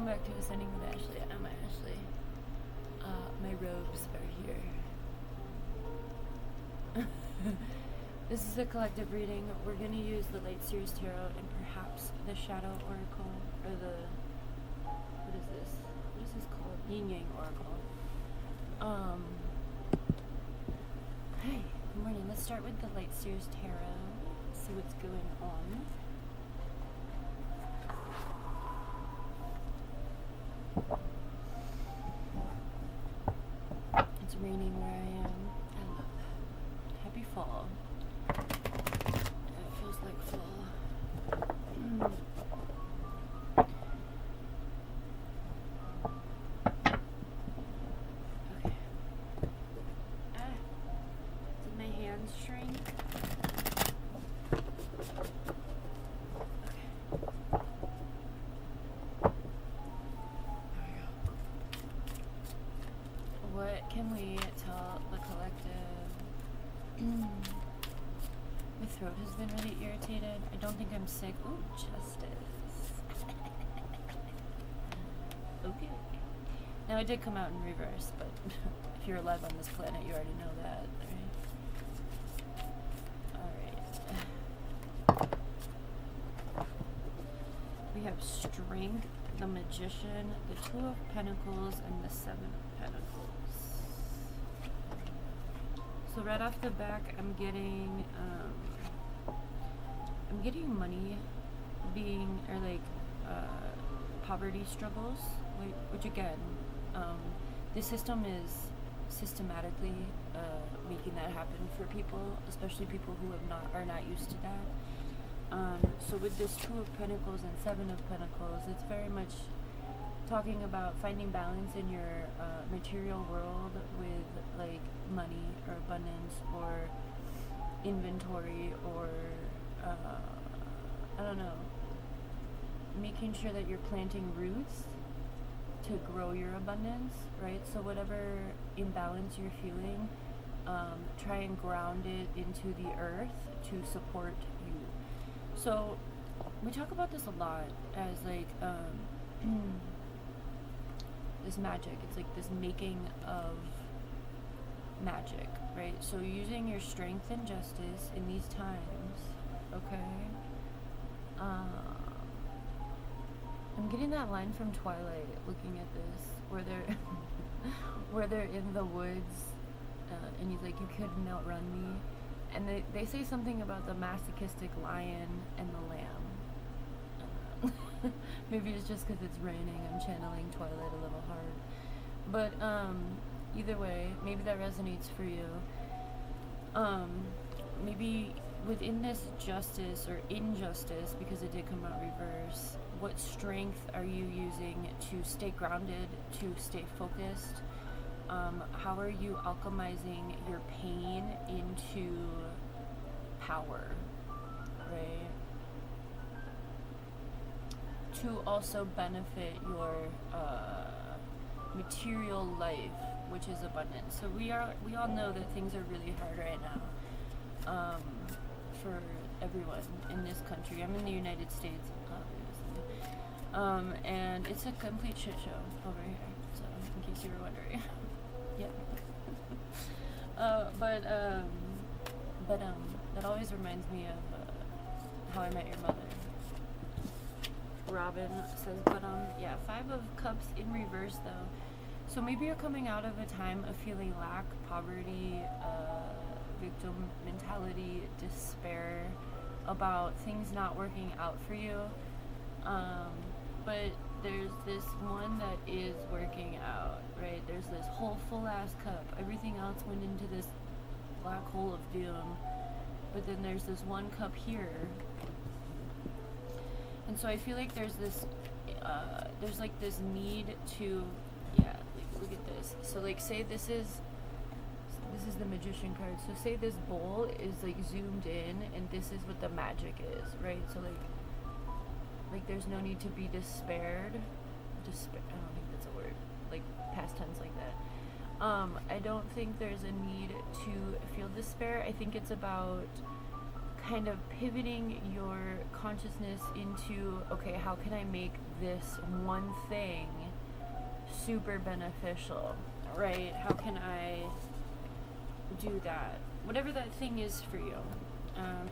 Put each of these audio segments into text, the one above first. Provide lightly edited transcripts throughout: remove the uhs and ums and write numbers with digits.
Welcome back to Ascending with Ashley. I'm Ashley. My robes are here. This is a collective reading. We're going to use the Light Series Tarot and perhaps the Shadow Oracle, or the, what is this? What is this called? Yin Yang Oracle. Hey, good morning. Let's start with the Light Series Tarot. See what's going on. It's raining where I am. I love that. Happy fall. It feels like fall. Okay. Did my hands shrink? What can we tell the collective? My throat has been really irritated. I don't think I'm sick. Ooh, justice. Okay. Now, it did come out in reverse, but if you're alive on this planet, you already know that, right? Alright. We have Strength, the Magician, the Two of Pentacles, and the Seven of Pentacles. So right off the back, I'm getting money being, or like poverty struggles, which again, this system is systematically making that happen for people, especially people who are not used to that. So with this Two of Pentacles and Seven of Pentacles, it's very much talking about finding balance in your material world with like money or abundance or inventory or I don't know, making sure that you're planting roots to grow your abundance, right? So whatever imbalance you're feeling, try and ground it into the earth to support you. So we talk about this a lot as like this magic. It's like this making of magic, right? So using your strength and justice in these times, okay? I'm getting that line from Twilight looking at this, where they're where they're in the woods and he's like, you couldn't outrun me, and they say something about the masochistic lion and the lamb. Maybe it's just because it's raining. I'm channeling Twilight a little hard. But either way, maybe that resonates for you. Maybe within this justice or injustice, because it did come out reverse, what strength are you using to stay grounded, to stay focused? How are you alchemizing your pain into power, right? To also benefit your material life, which is abundant. So we all know that things are really hard right now for everyone in this country. I'm in the United States, obviously, and it's a complete shit show over here. So in case you were wondering, yeah. But that always reminds me of How I Met Your Mother. Robin says, but yeah, Five of Cups in reverse though. So maybe you're coming out of a time of feeling lack, poverty, victim mentality, despair about things not working out for you. But there's this one that is working out, right? There's this whole full ass cup. Everything else went into this black hole of doom. But then there's this one cup here. And so I feel like there's this need to, yeah, like, look at this. So like, say this is the Magician card. So say this bowl is like zoomed in, and this is what the magic is, right? So like there's no need to be despaired. I don't think that's a word. Like past tense like that. I don't think there's a need to feel despair. I think it's about kind of pivoting your consciousness into, okay, how can I make this one thing super beneficial, right? How can I do that? Whatever that thing is for you.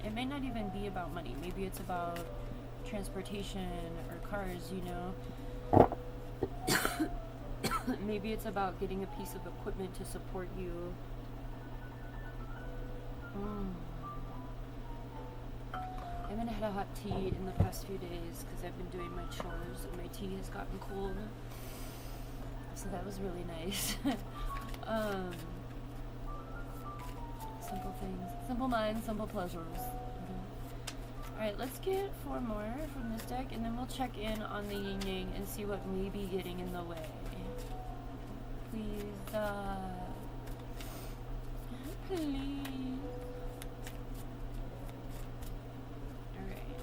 It may not even be about money. Maybe it's about transportation or cars, you know. Maybe it's about getting a piece of equipment to support you. I haven't had a hot tea in the past few days because I've been doing my chores and my tea has gotten cold. So that was really nice. Simple things. Simple minds, simple pleasures. Alright, let's get 4 more from this deck and then we'll check in on the yin yang and see what may be getting in the way. Please, please. Alright.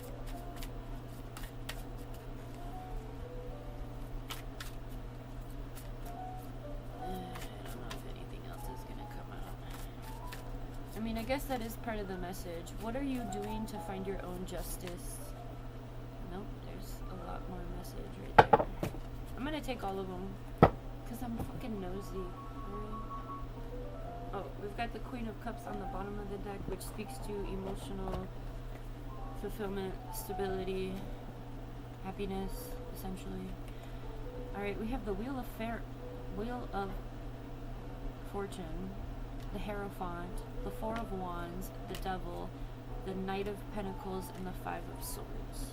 I don't know if anything else is gonna come out. I mean, I guess that is part of the message. What are you doing to find your own justice? Nope, there's a lot more message right there. I'm gonna take all of them. Because I'm fucking nosy. Oh, we've got the Queen of Cups on the bottom of the deck, which speaks to emotional fulfillment, stability, happiness, essentially. Alright, we have the Wheel of Fortune, the Hierophant, the 4 of Wands, the Devil, the Knight of Pentacles, and the 5 of Swords.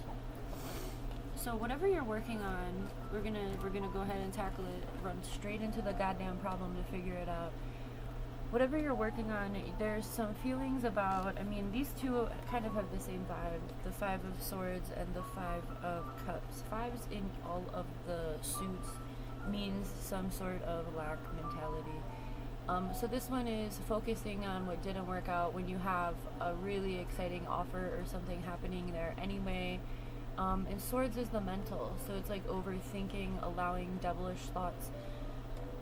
So whatever you're working on, we're gonna go ahead and tackle it, run straight into the goddamn problem to figure it out. Whatever you're working on, there's some feelings about, I mean, these two kind of have the same vibe, the 5 of Swords and the 5 of Cups. 5s in all of the suits means some sort of lack mentality. So this one is focusing on what didn't work out when you have a really exciting offer or something happening there anyway. And Swords is the mental, so it's like overthinking, allowing devilish thoughts,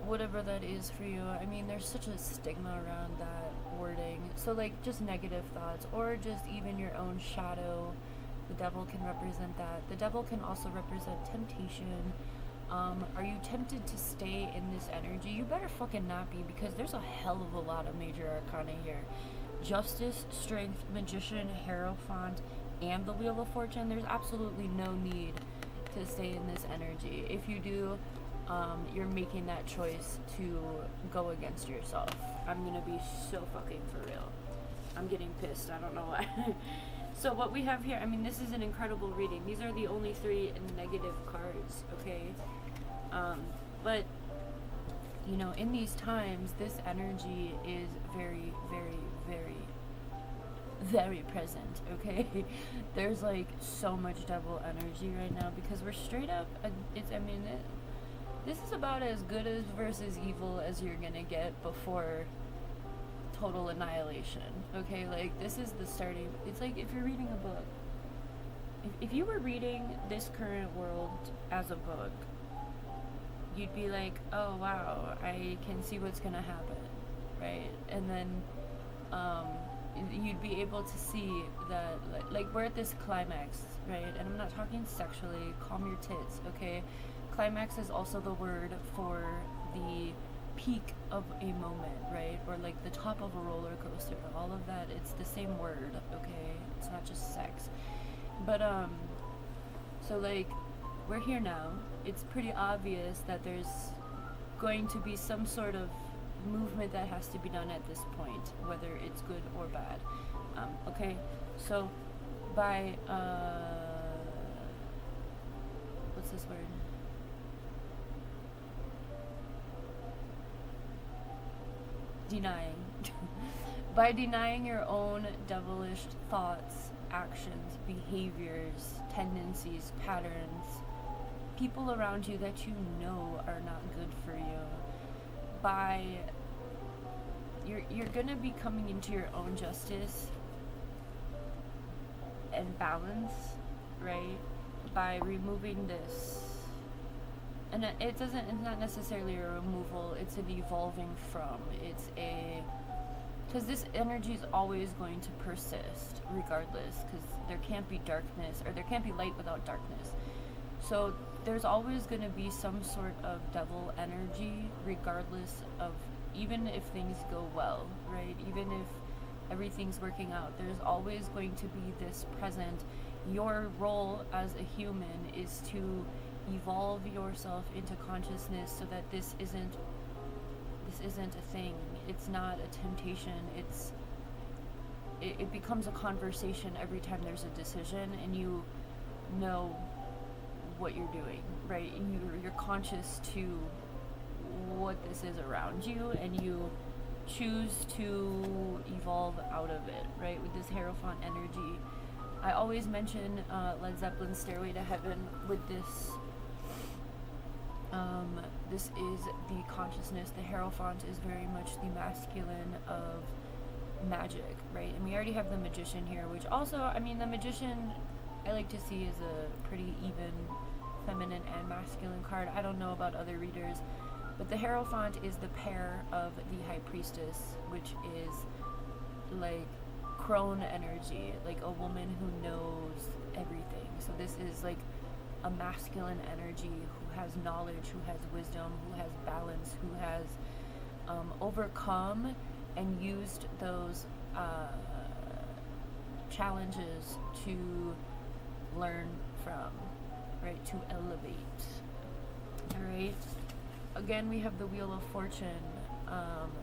whatever that is for you. I mean, there's such a stigma around that wording. So like just negative thoughts, or just even your own shadow. The devil can represent that. The devil can also represent temptation. Are you tempted to stay in this energy? You better fucking not be, because there's a hell of a lot of major arcana here. Justice, Strength, Magician, Hierophant, and the Wheel of Fortune. There's absolutely no need to stay in this energy. If you do, you're making that choice to go against yourself. I'm gonna be so fucking for real. I'm getting pissed, I don't know why. So what we have here, I mean, this is an incredible reading. These are the only 3 negative cards, okay? But, you know, in these times, this energy is very, very, very, very present, okay? There's like so much devil energy right now because we're straight up, this is about as good as versus evil as you're gonna get before total annihilation, okay? Like, this is the starting, it's like if you're reading a book, if you were reading this current world as a book, you'd be like, oh wow, I can see what's gonna happen, right? And then you'd be able to see that, like we're at this climax, right? And I'm not talking sexually, calm your tits, okay? Climax is also the word for the peak of a moment, right? Or like the top of a roller coaster, all of that, it's the same word, okay? It's not just sex. But so like we're here now. It's pretty obvious that there's going to be some sort of movement that has to be done at this point, whether it's good or bad. Okay, so by what's this word? Denying. By denying your own devilish thoughts, actions, behaviors, tendencies, patterns, people around you that you know are not good for you, you're gonna be coming into your own justice and balance, right? By removing this. And it's not necessarily a removal, it's an evolving from. It's a because this energy is always going to persist regardless, because there can't be darkness, or there can't be light without darkness. So there's always going to be some sort of devil energy regardless of, even if things go well, right? Even if everything's working out, there's always going to be this present. Your role as a human is to evolve yourself into consciousness so that this isn't a thing. It's not a temptation. It becomes a conversation every time there's a decision, and you know what you're doing, right? And you're conscious to what this is around you, and you choose to evolve out of it, right? With this Hierophant energy, I always mention Led Zeppelin's Stairway to Heaven with this. This is the consciousness. The Hierophant is very much the masculine of magic, right? And we already have the Magician here, which also, I mean, the Magician I like to see as a pretty even feminine and masculine card. I don't know about other readers, but the Hierophant is the pair of the High Priestess, which is like crone energy, like a woman who knows everything. So this is like a masculine energy who has knowledge, who has wisdom, who has balance, who has overcome and used those challenges to learn from, right? To elevate. All right. Again, we have the Wheel of Fortune.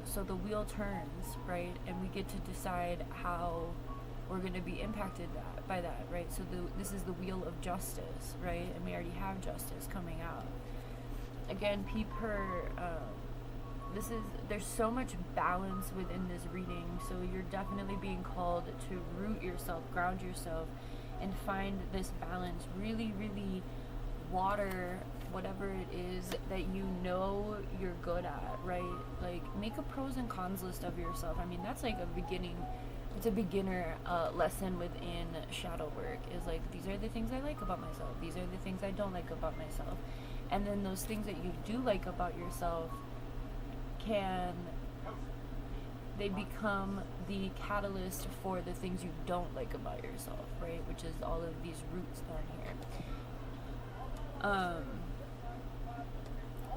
So the wheel turns, right? And we get to decide how we're going to be impacted by that, right? So this is the Wheel of Justice, right? And we already have justice coming out. Again, peep her. There's so much balance within this reading. So you're definitely being called to root yourself, ground yourself, and find this balance. Really, really water whatever it is that you know you're good at, right? Like, make a pros and cons list of yourself. I mean, that's like it's a beginner lesson within shadow work, is like, these are the things I like about myself, these are the things I don't like about myself, and then those things that you do like about yourself, they become the catalyst for the things you don't like about yourself, right? Which is all of these roots down here.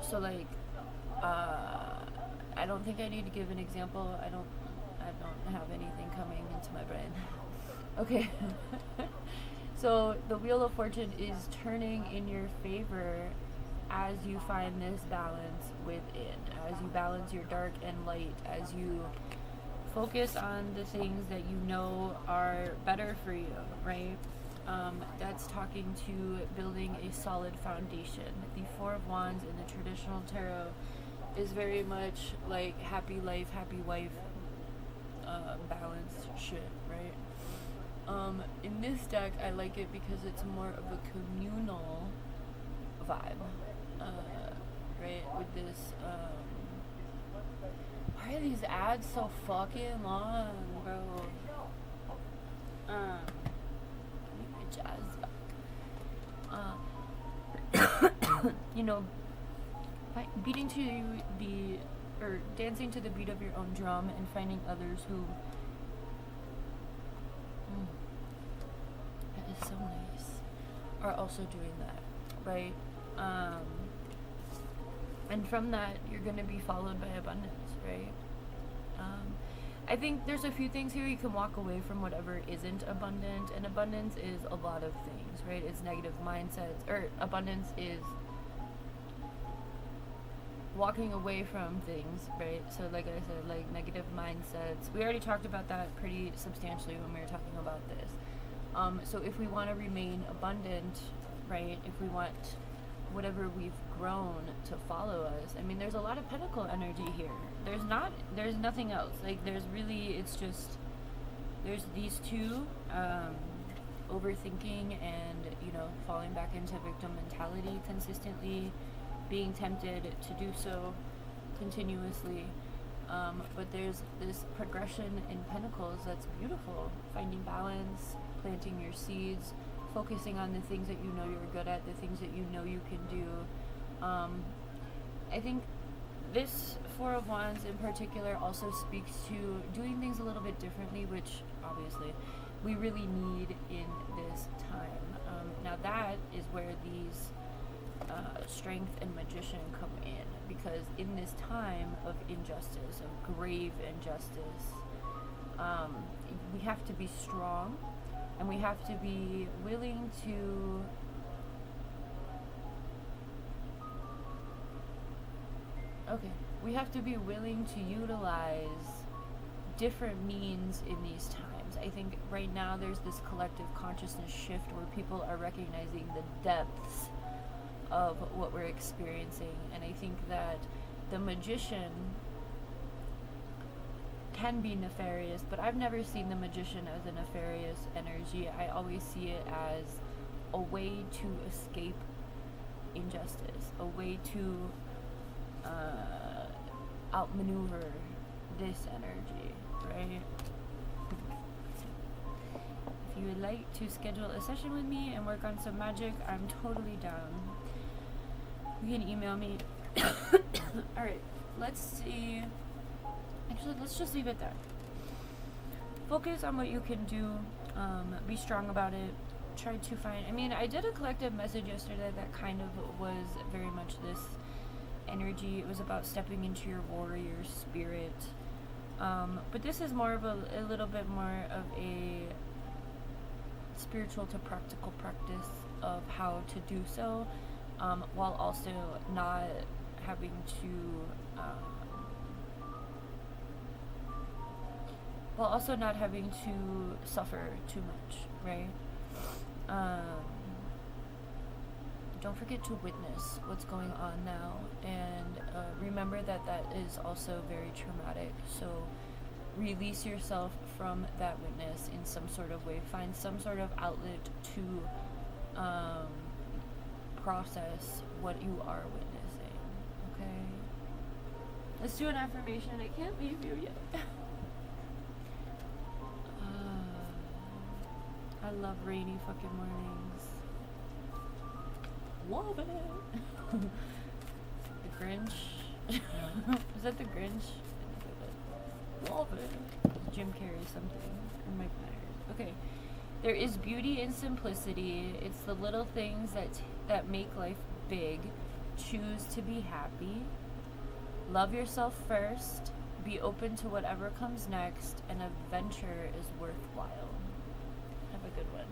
So like, I don't think I need to give an example. I don't have anything coming into my brain. Okay. So the Wheel of Fortune is turning in your favor as you find this balance within, as you balance your dark and light, as you focus on the things that you know are better for you, right? That's talking to building a solid foundation. The Four of Wands in the traditional tarot is very much like happy life, happy wife, balanced shit, right? In this deck, I like it because it's more of a communal vibe, right? With this, why are these ads so fucking long, bro? Jazz back. You know, beating to or dancing to the beat of your own drum, and finding others who that is so nice, are also doing that, right? And from that, you're going to be followed by abundance, right? I think there's a few things here. You can walk away from whatever isn't abundant, and abundance is a lot of things, right? It's negative mindsets, or abundance is walking away from things, right? So like I said, like negative mindsets. We already talked about that pretty substantially when we were talking about this. So if we want to remain abundant, right? If we want whatever we've grown to follow us, I mean, there's a lot of pentacle energy here. There's nothing else. Like, it's just, there's these two, overthinking and, falling back into victim mentality consistently, being tempted to do so continuously. But there's this progression in pentacles that's beautiful. Finding balance, planting your seeds, focusing on the things that you know you're good at, the things that you know you can do. I think this Four of Wands in particular also speaks to doing things a little bit differently, which obviously we really need in this time. Now that is where these strength and magician come in, because in this time of injustice, of grave injustice, we have to be strong, and we have to be willing to we have to be willing to utilize different means in these times. I think right now there's this collective consciousness shift where people are recognizing the depths of what we're experiencing, and I think that the magician can be nefarious, but I've never seen the magician as a nefarious energy. I always see it as a way to escape injustice, a way to outmaneuver this energy, right? If you would like to schedule a session with me and work on some magic, I'm totally down. You can email me. Alright, let's see. Actually, let's just leave it there. Focus on what you can do. Be strong about it. Try to find... I did a collective message yesterday that kind of was very much this energy. It was about stepping into your warrior spirit. But this is more of a little bit more of a spiritual to practical practice of how to do so, while also not having to suffer too much, right? Don't forget to witness what's going on now, and remember that is also very traumatic. So release yourself from that witness in some sort of way. Find some sort of outlet to process what you are witnessing. Okay? Let's do an affirmation. I can't leave you yet. I love rainy fucking mornings. Love it. The Grinch. Is that the Grinch? Love it. Jim Carrey something. Or Mike Myers. Okay. There is beauty in simplicity. It's the little things that make life big. Choose to be happy. Love yourself first. Be open to whatever comes next. An adventure is worthwhile. Have a good one.